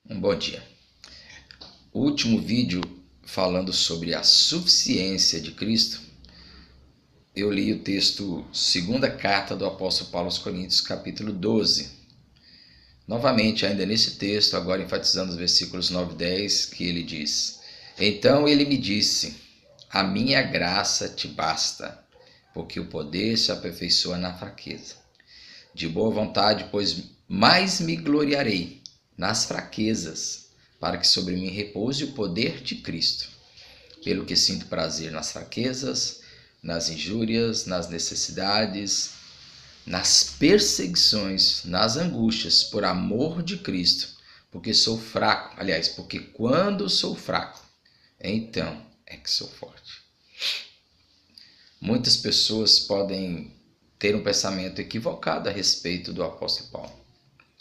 Um bom dia. O último vídeo falando sobre a suficiência de Cristo, eu li o texto, segunda carta do apóstolo Paulo aos Coríntios, capítulo 12. Novamente, ainda nesse texto, agora enfatizando os versículos 9 e 10, que ele diz: Então ele me disse, a minha graça te basta, porque o poder se aperfeiçoa na fraqueza. De boa vontade, pois mais me gloriarei nas fraquezas, para que sobre mim repouse o poder de Cristo. Pelo que sinto prazer nas fraquezas, nas injúrias, nas necessidades, nas perseguições, nas angústias, por amor de Cristo, porque sou fraco. Aliás, porque quando sou fraco, então é que sou forte. Muitas pessoas podem ter um pensamento equivocado a respeito do apóstolo Paulo.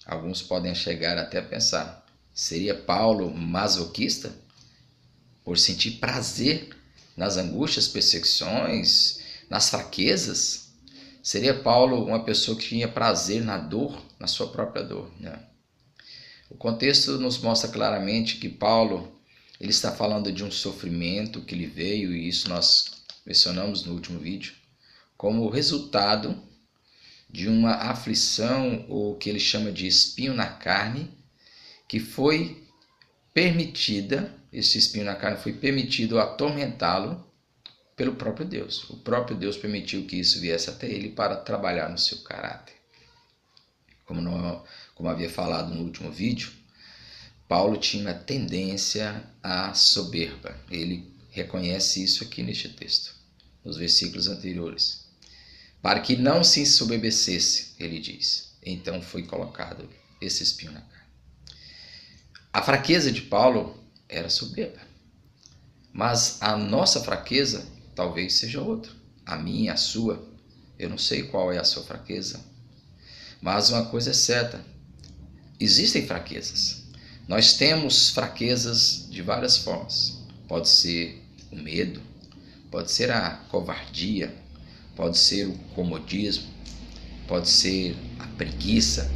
Alguns podem chegar até a pensar, seria Paulo masoquista? Por sentir prazer nas angústias, perseguições, nas fraquezas? Seria Paulo uma pessoa que tinha prazer na dor, na sua própria dor? Né? O contexto nos mostra claramente que Paulo ele está falando de um sofrimento que lhe veio, e isso nós mencionamos no último vídeo, como resultado de uma aflição, ou que ele chama de espinho na carne, que foi permitida, esse espinho na carne foi permitido atormentá-lo pelo próprio Deus. O próprio Deus permitiu que isso viesse até ele para trabalhar no seu caráter. Como havia falado no último vídeo, Paulo tinha uma tendência à soberba. Ele reconhece isso aqui neste texto, nos versículos anteriores. Para que não se ensoberbecesse, ele diz. Então foi colocado esse espinho na carne. A fraqueza de Paulo era soberba. Mas a nossa fraqueza talvez seja outra. A minha, a sua. Eu não sei qual é a sua fraqueza. Mas uma coisa é certa. Existem fraquezas. Nós temos fraquezas de várias formas. Pode ser o medo. Pode ser a covardia. Pode ser o comodismo, pode ser a preguiça,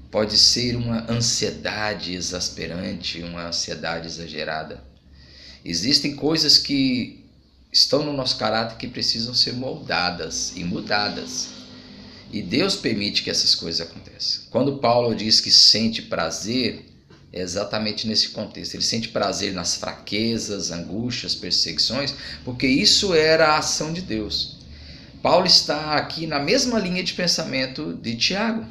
pode ser uma ansiedade exasperante, uma ansiedade exagerada. Existem coisas que estão no nosso caráter que precisam ser moldadas e mudadas. E Deus permite que essas coisas aconteçam. Quando Paulo diz que sente prazer, é exatamente nesse contexto. Ele sente prazer nas fraquezas, angústias, perseguições, porque isso era a ação de Deus. Paulo está aqui na mesma linha de pensamento de Tiago.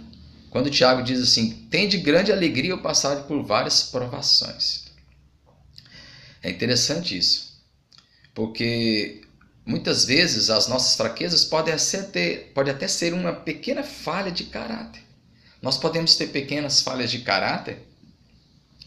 Quando Tiago diz assim, tem de grande alegria eu passar por várias provações. É interessante isso, porque muitas vezes as nossas fraquezas podem até ser uma pequena falha de caráter. Nós podemos ter pequenas falhas de caráter,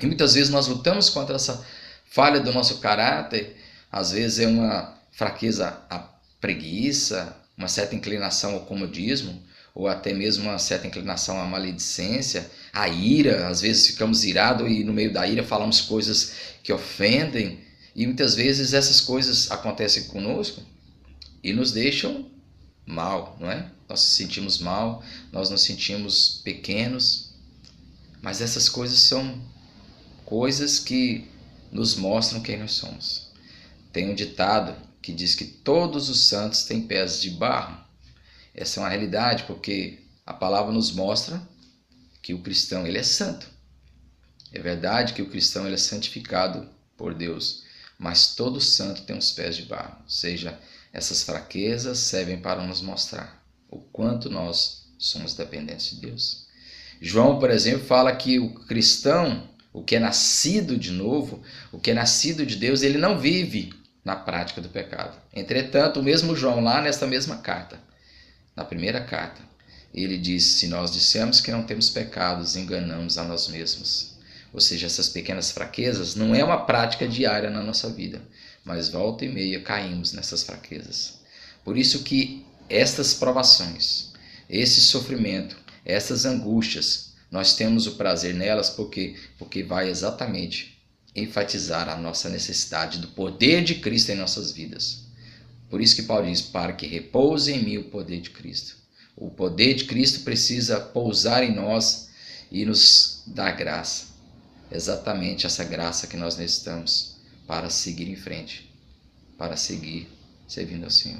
e muitas vezes nós lutamos contra essa falha do nosso caráter. Às vezes é uma fraqueza à preguiça, uma certa inclinação ao comodismo, ou até mesmo uma certa inclinação à maledicência, à ira. Às vezes ficamos irados e no meio da ira falamos coisas que ofendem, e muitas vezes essas coisas acontecem conosco e nos deixam mal, não é? Nós nos sentimos mal, nós nos sentimos pequenos, mas essas coisas são coisas que nos mostram quem nós somos. Tem um ditado que diz que todos os santos têm pés de barro. Essa é uma realidade, porque a palavra nos mostra que o cristão ele é santo. É verdade que o cristão ele é santificado por Deus, mas todo santo tem os pés de barro. Ou seja, essas fraquezas servem para nos mostrar o quanto nós somos dependentes de Deus. João, por exemplo, fala que o cristão, o que é nascido de novo, o que é nascido de Deus, ele não vive na prática do pecado. Entretanto, o mesmo João, lá nesta mesma carta, na primeira carta, ele diz, se nós dissermos que não temos pecados, enganamos a nós mesmos. Ou seja, essas pequenas fraquezas não é uma prática diária na nossa vida, mas volta e meia caímos nessas fraquezas. Por isso que estas provações, esse sofrimento, essas angústias, nós temos o prazer nelas porque vai exatamente enfatizar a nossa necessidade do poder de Cristo em nossas vidas. Por isso que Paulo diz, para que repouse em mim o poder de Cristo. O poder de Cristo precisa pousar em nós e nos dar graça. exatamente essa graça que nós necessitamos para seguir em frente, para seguir servindo ao Senhor.